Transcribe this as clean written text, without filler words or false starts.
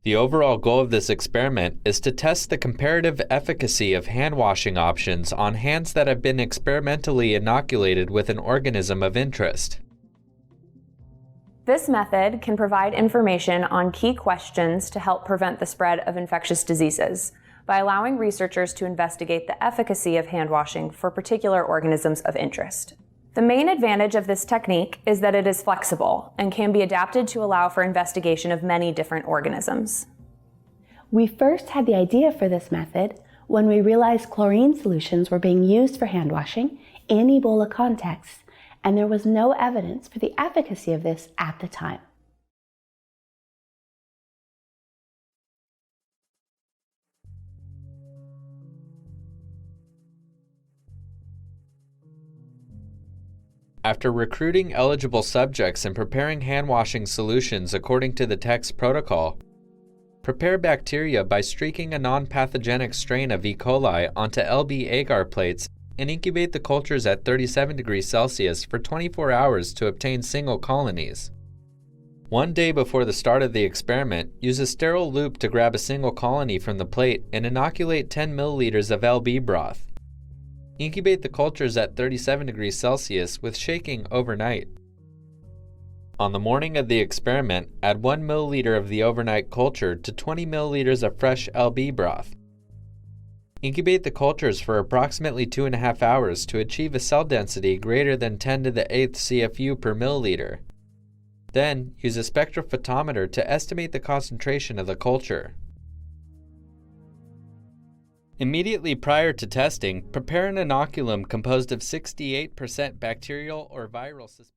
The overall goal of this experiment is to test the comparative efficacy of hand washing options on hands that have been experimentally inoculated with an organism of interest. This method can provide information on key questions to help prevent the spread of infectious diseases by allowing researchers to investigate the efficacy of hand washing for particular organisms of interest. The main advantage of this technique is that it is flexible and can be adapted to allow for investigation of many different organisms. We first had the idea for this method when we realized chlorine solutions were being used for hand washing in Ebola contexts, and there was no evidence for the efficacy of this at the time. After recruiting eligible subjects and preparing hand-washing solutions according to the TEX protocol, prepare bacteria by streaking a non-pathogenic strain of E. coli onto LB agar plates and incubate the cultures at 37 degrees Celsius for 24 hours to obtain single colonies. One day before the start of the experiment, use a sterile loop to grab a single colony from the plate and inoculate 10 milliliters of LB broth. Incubate the cultures at 37 degrees Celsius with shaking overnight. On the morning of the experiment, add 1 milliliter of the overnight culture to 20 milliliters of fresh LB broth. Incubate the cultures for approximately 2.5 hours to achieve a cell density greater than 10 to the 8th CFU per milliliter. Then, use a spectrophotometer to estimate the concentration of the culture. Immediately prior to testing, prepare an inoculum composed of 68% bacterial or viral suspension.